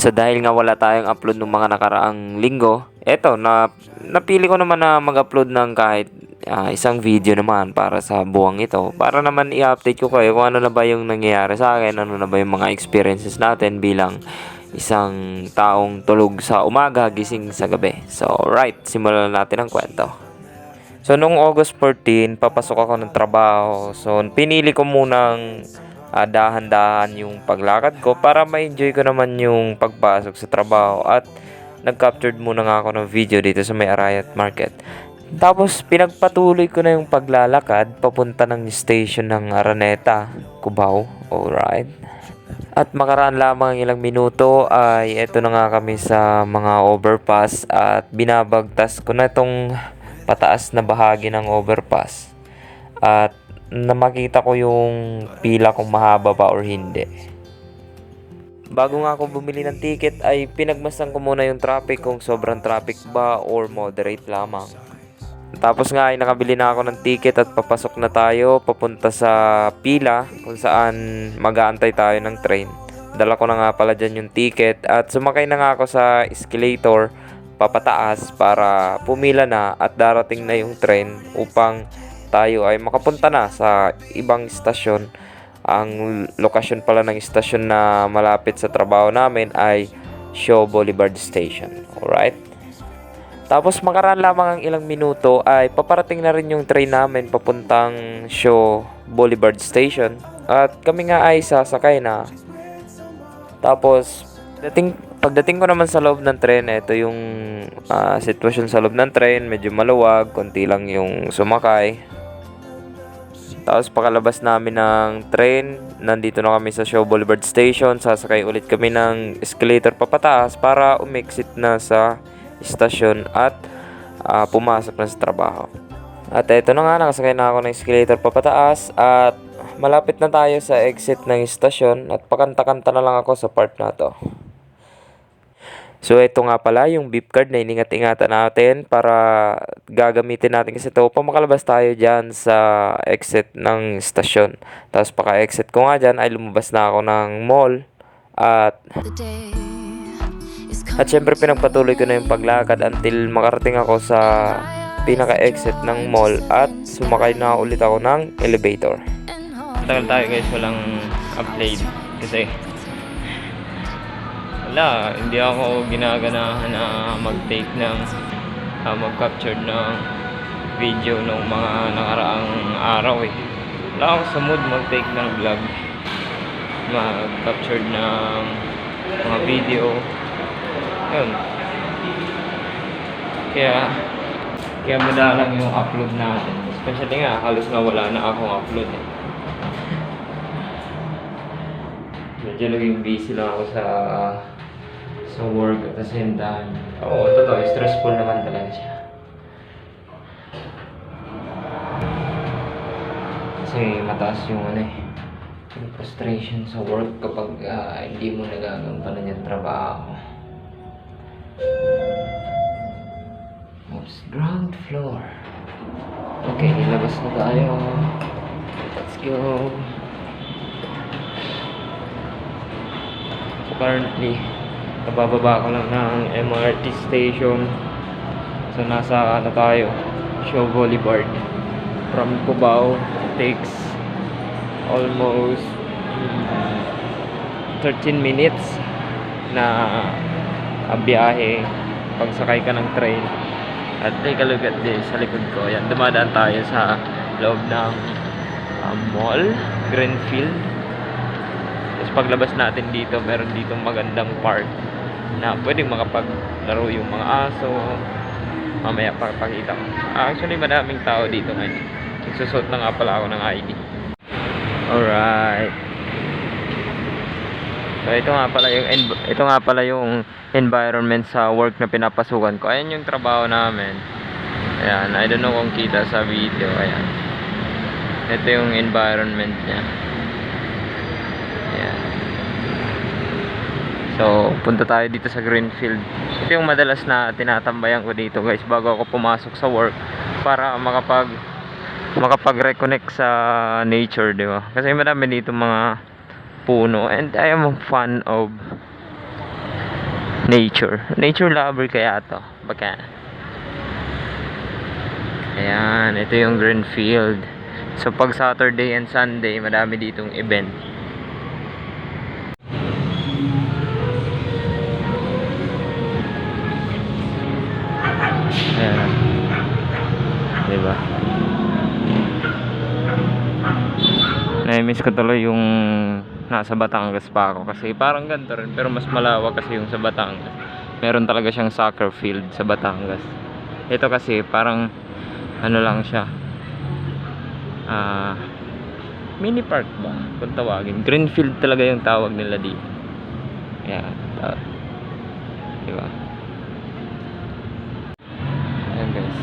So dahil nga wala tayong upload ng mga nakaraang linggo, eto napili ko naman na mag-upload ng kahit isang video naman para sa buwang ito. Para naman i-update ko kayo kung ano na ba yung nangyayari sa akin, ano na ba yung mga experiences natin bilang isang taong tulog sa umaga, gising sa gabi. So right, simulan natin ang kwento. So nung August 14, papasok ako ng trabaho. So pinili ko munang dahan-dahan yung paglakad ko para ma-enjoy ko naman yung pagpasok sa trabaho, at nag-captured muna nga ako ng video dito sa may Arayat Market. Tapos pinagpatuloy ko na yung paglalakad papunta ng station ng Araneta, Cubao. Alright. At makaraan lamang ilang minuto ay eto na nga kami sa mga overpass, at binabagtas ko na itong pataas na bahagi ng overpass. At na makita ko yung pila kung mahaba pa or hindi. Bago nga ako bumili ng ticket ay pinagmasdan ko muna yung traffic, kung sobrang traffic ba or moderate lamang. Tapos nga ay nakabili na ako ng ticket at papasok na tayo papunta sa pila kung saan mag-aantay tayo ng train. Dala ko na nga pala dyan yung ticket at sumakay na nga ako sa escalator papataas para pumila na at darating na yung train upang tayo ay makapunta na sa ibang istasyon. Ang lokasyon pala ng istasyon na malapit sa trabaho namin ay Shaw Boulevard Station. Alright? Tapos makaraan lamang ang ilang minuto ay paparating na rin yung train namin papuntang Shaw Boulevard Station. At kami nga ay sasakay na. Tapos pagdating ko naman sa loob ng tren, ito yung sitwasyon sa loob ng tren. Medyo maluwag, konti lang yung sumakay. Tapos pakalabas namin ng train, nandito na kami sa Shaw Boulevard Station. Sasakay ulit kami ng escalator papataas para umexit na sa istasyon at pumasok na sa trabaho. At eto na nga, nakasakay na ako ng escalator papataas at malapit na tayo sa exit ng istasyon, at pakanta-kanta na lang ako sa part na to. So ito nga pala yung beep card na iningat-ingatan natin para gagamitin natin, kasi ito upang makalabas tayo dyan sa exit ng stasyon. Tapos paka-exit ko nga dyan ay lumabas na ako ng mall, at syempre pinagpatuloy ko na yung paglakad until makarating ako sa pinaka-exit ng mall at sumakay na ulit ako ng elevator. Tagal tayo guys, walang upload kasi hindi ako ginaganahan na mag-take ng mag-capture ng video ng mga nakaraang araw eh. Wala ako sa mood mag-take ng vlog, mag-capture ng mga video. Yun. Kaya madalang yung upload natin. Especially nga, halos na wala na akong upload eh. Medyo naging busy lang ako sa work at the same time. Totoo, stressful naman talaga siya. Kasi mataas yung yung frustration sa work kapag hindi mo nagagampanan yung trabaho. Oops, ground floor. Okay, ilabas na tayo. Let's go. So currently, kabababa ko lang ng MRT station. So nasa tayo, Shaw Boulevard. From Cubao, takes almost 13 minutes na biyahe pagsakay ka ng train. At take a look at this sa likod ko. Yan, dumadaan tayo sa loob ng mall, Greenfield. Tapos paglabas natin dito, meron dito magandang park na pwedeng makapaglaro yung mga aso. Mamaya pakita ko. Actually, madaming tao dito ngayon. Nagsusot na nga pala ako ng ID. Alright. So ito nga pala yung environment sa work na pinapasukan ko. Ayan yung trabaho namin. Ayan, I don't know kung kita sa video. Ayan. Ito yung environment niya. Ayan. So, punta tayo dito sa Greenfield. Ito yung madalas na tinatambayan ko dito guys bago ako pumasok sa work, para makapag-reconnect sa nature, di ba? Kasi marami dito mga puno, and I am a fan of Nature lover kaya to. Baka. Ayan, ito yung Greenfield. So pag Saturday and Sunday, madami ditong event. Ayan. Diba? Na-miss ko tuloy yung nasa Batangas pa ako kasi parang ganito rin pero mas malawak kasi yung sa Batangas. Meron talaga siyang soccer field sa Batangas. Ito kasi parang ano lang siya, mini park ba kung tawagin. Greenfield talaga yung tawag nila dito. Ayan, diba? Ayan guys,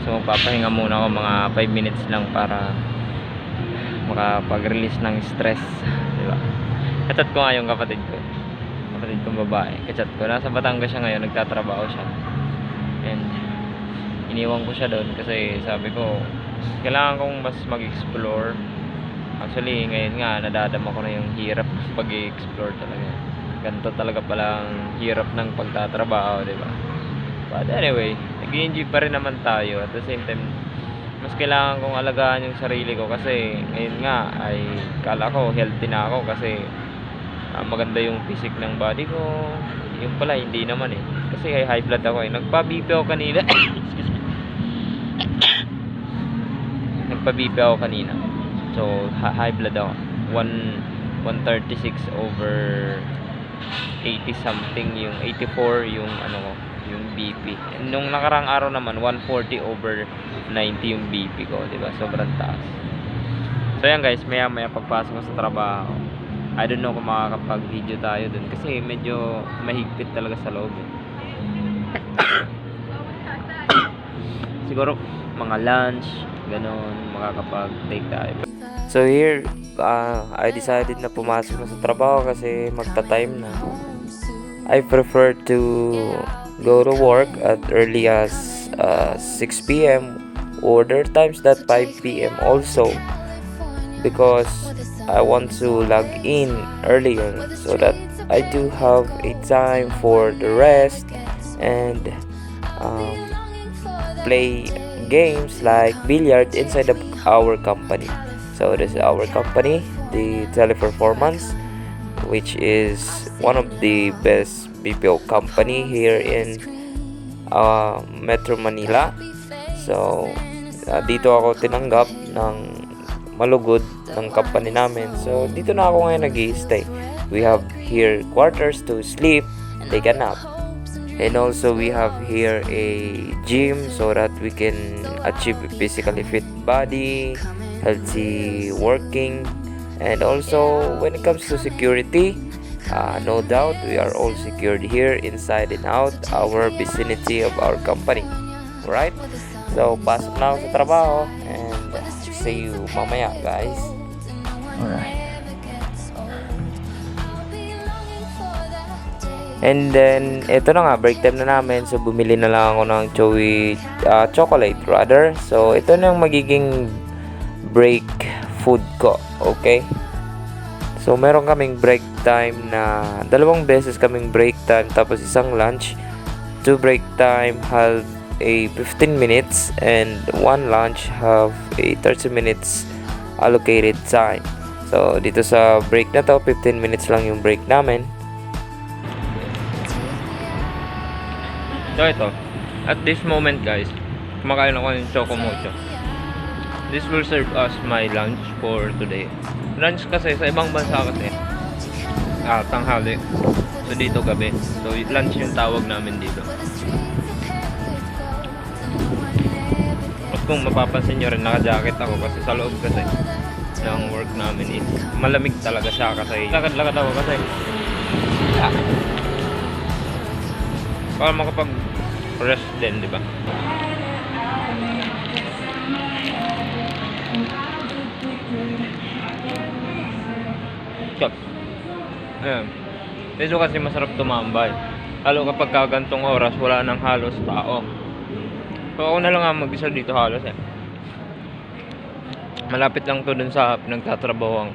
so magpapahinga muna ako mga 5 minutes lang para makapag-release ng stress, diba? Kachat ko nga yung kapatid kong babae. Kachat ko, nasa Batangas siya ngayon, nagtatrabaho siya, and iniwan ko siya doon kasi sabi ko kailangan kong mas mag-explore. Actually ngayon nga nadadama ko na yung hirap pag-explore talaga. Ganito talaga palang hirap ng pagtatrabaho, diba? But anyway, nag-enjoy pa rin naman tayo. At the same time, mas kailangan kong alagaan yung sarili ko kasi ngayon nga ay kala ko healthy na ako kasi maganda yung physique ng body ko. Yung pala hindi naman eh, kasi high blood ako eh. Nagpa-BP ako kanina. Excuse me. Nagpa-BP ako kanina, so high blood ako. 136 over 80 something, yung 84 yung ano ko, yung BP. Nung nakarang araw naman 140 over 90 yung BP ko, diba? Sobrang taas. So yan guys, maya pagpasok ko sa trabaho, I don't know kung makakapag-video tayo dun kasi medyo mahigpit talaga sa loob eh. Siguro mga lunch, ganun, makakapag-take tayo. So here, I decided na pumasok na sa trabaho kasi magta-time na. I prefer to go to work at early as 6 p.m. or there are times that 5 p.m. also, because I want to log in earlier so that I do have a time for the rest and play games like billiard inside of our company. So this is our company, the Teleperformance, which is one of the best BPO company here in Metro Manila. So dito ako tinanggap ng malugod ng company namin. So dito na ako ngayon nag-i-stay. We have here quarters to sleep, take a nap. And also we have here a gym so that we can achieve physically fit body, healthy working. And also when it comes to security, no doubt we are all secured here inside and out our vicinity of our company. Alright? So pasok na ako sa trabaho and see you mamaya guys. Alright. And then, ito na nga, break time na namin. So, bumili na lang ako ng Chewy chocolate rather. So, ito na yung magiging break food ko. Okay? So, meron kaming break time na 2 beses kaming break time tapos isang lunch. 2 break time have a 15 minutes and 1 lunch have a 30 minutes allocated time. So, dito sa break na to, 15 minutes lang yung break namin. So ito, at this moment guys, kumakain ako ng Choco Mocho. This will serve as my lunch for today. Lunch kasi sa ibang bansa kasi tanghali. So dito gabi. So lunch yung tawag namin dito. At kung mapapansin nyo rin, naka-jacket ako kasi sa loob kasi ng work namin is malamig talaga siya kasi lakad-lakad ako kasi para makapag-rest din, di ba? Chop. Ayan. Dito kasi masarap tumambay. Lalo kapag kagantong oras, wala nang halos tao. So ako na lang ang mag-isa dito halos eh. Malapit lang to dun sa pinagtatrabahoan.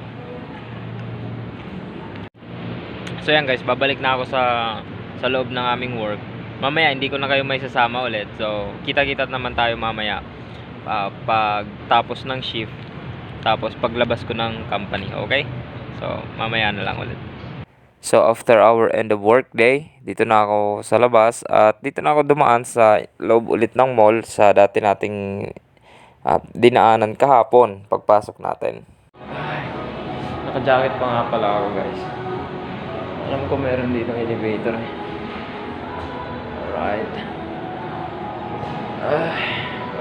So yan guys, babalik na ako sa loob ng aming work. Mamaya hindi ko na kayo may sasama ulit. So kita-kita naman tayo mamaya pag tapos ng shift. Tapos paglabas ko ng company, okay? So mamaya na lang ulit. So after our end of work day, dito na ako sa labas at dito na ako dumaan sa loob ulit ng mall sa dati nating dinaanan kahapon pagpasok natin. Naka-jacket pa nga pala ako guys. Alam ko meron dito elevator. Alright.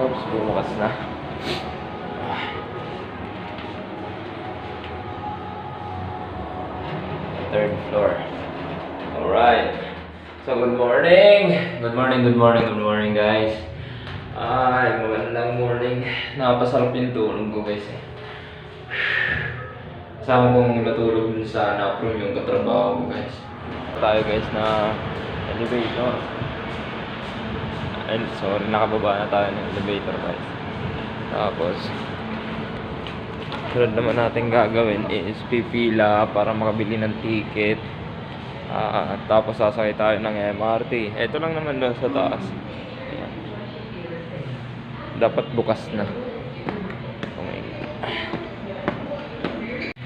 Oops, bumukas na. Third floor. Alright. So good morning. Good morning guys. Magandang morning. Napasarap yung tulog ko guys. Kasama kong natulog dun sa na-approve yung katrabaho ko guys. Tayo guys na elevator. And sorry, nakababa na tayo ng elevator guys. Tapos sunod naman natin gagawin is pipila para makabili ng ticket. Tapos sasakay tayo ng MRT. Ito lang naman doon sa taas. Ayan. Dapat bukas na. Okay.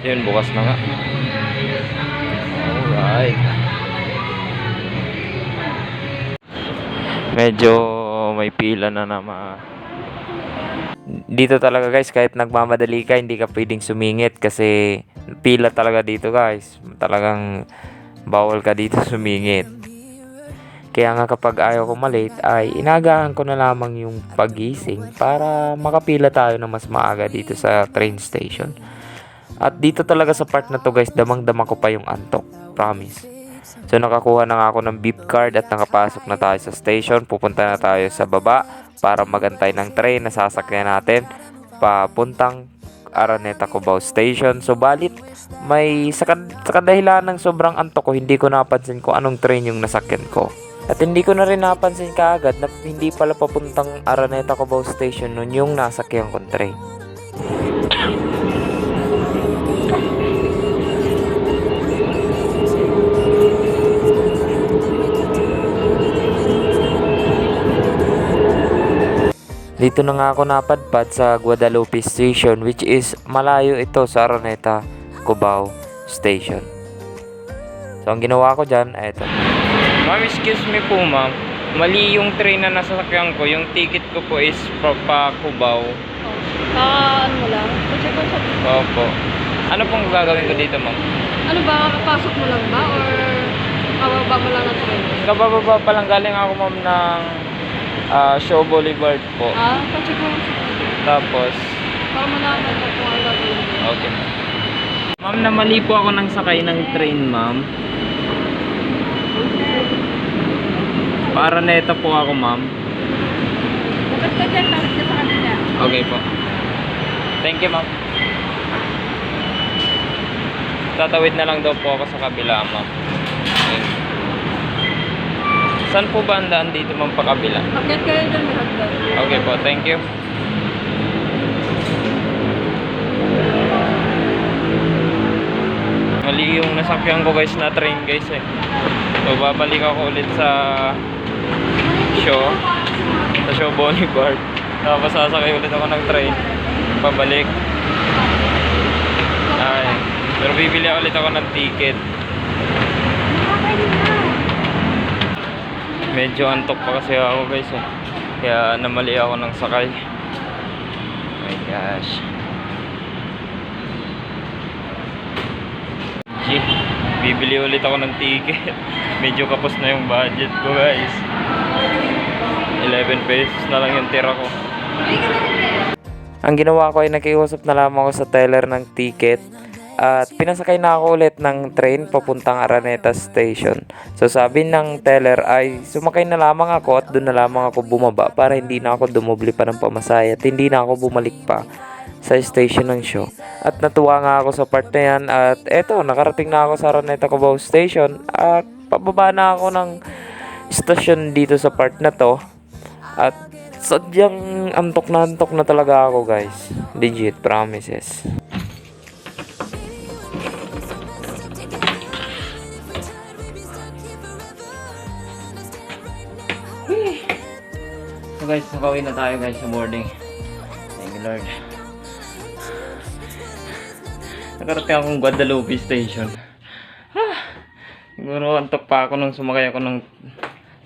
Yun, bukas na nga. Alright. Medyo may pila na naman. Dito talaga guys, kahit nagmamadali ka, hindi ka pwedeng sumingit kasi pila talaga dito guys. Talagang bawal ka dito sumingit. Kaya nga kapag ayaw ko malate ay inagahan ko na lamang yung pagising para makapila tayo na mas maaga dito sa train station. At dito talaga sa part na to guys, damang-dama ko pa yung antok. Promise. So nakakuha na nga ako ng beep card at nakapasok na tayo sa station. Pupunta na tayo sa baba para magantay ng train na sasakyan natin papuntang Araneta Cubao Station. So balit may sa kadahilan ng sobrang antok ko, hindi ko napansin kung anong train yung nasakyan ko. At hindi ko na rin napansin kaagad na hindi pala papuntang Araneta Cubao Station nun yung nasakyan kong train. Dito na nga ako napadpad sa Guadalupe Station, which is malayo ito sa Araneta Cubao Station. So ang ginawa ko dyan, eto. Ma'am, excuse me po ma'am. Mali yung train na nasasakyan ko. Yung ticket ko po is pa Cubao. Ano mo lang? Kasi ko sa... Opo. Ano pong gagawin ko dito ma'am? Ano ba? Kapasok mo lang ba? Or kababa mo lang ng train? Kabababa pa lang, galing ako ma'am ng Shaw Boulevard po. Kasi ko... Tapos Para mo naman na kung ano gagawin mo. okay. Ma'am, namali po ako ng sakay ng train ma'am. Para neto po ako ma'am. Dapat ka dyan, tawag ka sa kanila. Okay po. Thank you ma'am. Tatawid na lang daw po ako sa kabila ma'am. Okay. Saan po ba ang daan dito ma'am pa kabila? Bakit kayo dyan may hagdan? Okay po, thank you. Mali yung nasakyan ko guys na train guys eh. So babalik ako ulit sa Shaw Boulevard. Tapos sasakay ulit ako ng train pabalik. Ay, pero bibili ulit ako ng ticket. Medyo antok pa kasi ako guys eh. Kaya namali ako ng sakay. Oh my gosh. Bibili ulit ako ng ticket. Medyo kapos na yung budget ko guys. 11 pesos na lang yung tira ko. Ang ginawa ko ay nakiusap na lamang ako sa teller ng ticket. At pinasakay na ako ulit ng train papuntang Araneta Station. So sabi ng teller ay sumakay na lamang ako at doon na lamang ako bumaba para hindi na ako dumubli pa ng pamasahe at hindi na ako bumalik pa sa station ng Shaw. At natuwa nga ako sa part na yan at eto, nakarating na ako sa Araneta Cubao Station at pababa na ako ng station dito sa part na to. At sadyang antok na talaga ako guys. Legit, promises. So guys, nakauwi na tayo guys sa boarding. Thank you Lord. Nakarating akong Guadalupe Station. Siguro antok pa ako nung sumakay ako ng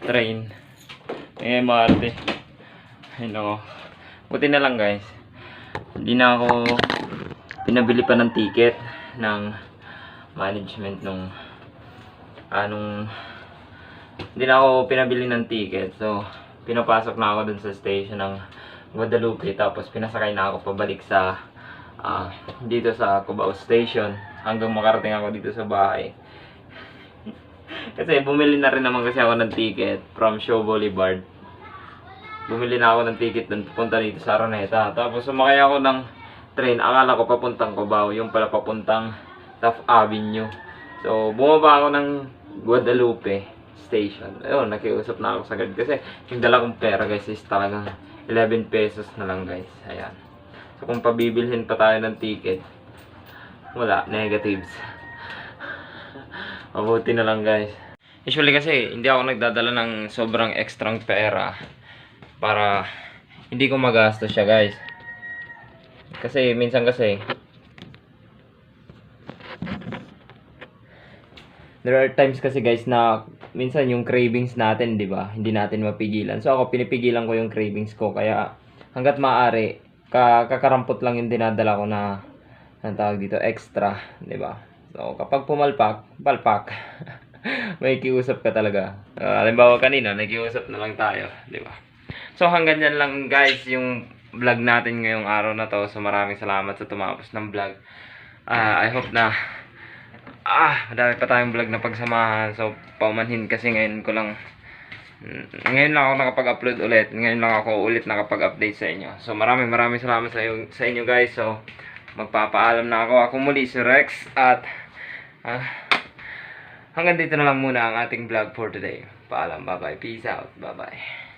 train. MRT. Ay nako. Buti na lang guys. Hindi na ako pinabili pa ng ticket ng management nung hindi na ako pinabili ng ticket. So pinapasok na ako dun sa station ng Guadalupe. Tapos pinasakay na ako pabalik sa dito sa Cubao Station hanggang makarating ako dito sa bahay. Kasi bumili na rin naman kasi ako ng ticket from Show Boulevard. Bumili na ako ng ticket dun papunta dito sa Araneta. Tapos sumakay ako ng train. Akala ko papuntang Cubao, yung pala papuntang Taft Avenue. So bumaba ako ng Guadalupe Station. Ayun, nakiusap na ako sagad kasi yung dala kong pera guys is talagang 11 pesos na lang guys. Ayan. So kung pabibilhin pa tayo ng ticket, wala, negatives. Mabuti na lang guys. Usually kasi hindi ako nagdadala ng sobrang ekstrang pera para hindi ko magastos siya guys. Kasi minsan kasi there are times kasi guys na minsan yung cravings natin, di ba? Hindi natin mapigilan. So ako pinipigilan ko yung cravings ko kaya hangga't maaari kakarampot lang yung dinadala ko na ang tawag dito extra, di ba? So kapag pumalpak, palpak. May kiusap ka talaga. Halimbawa kanina, nagkiusap na lang tayo, di ba? So hanggang yan lang guys yung vlog natin ngayong araw na to. So maraming salamat sa tumapos ng vlog. I hope na madami pa tayong vlog na pagsamahan. So paumanhin kasi ngayon lang ako nakapag-upload ulit. Ngayon lang ako ulit nakapag-update sa inyo. So maraming salamat sa inyo guys. So magpapaalam na ako. Ako muli si Rex at hanggang dito na lang muna ang ating vlog for today. Paalam, bye bye, peace out, bye bye.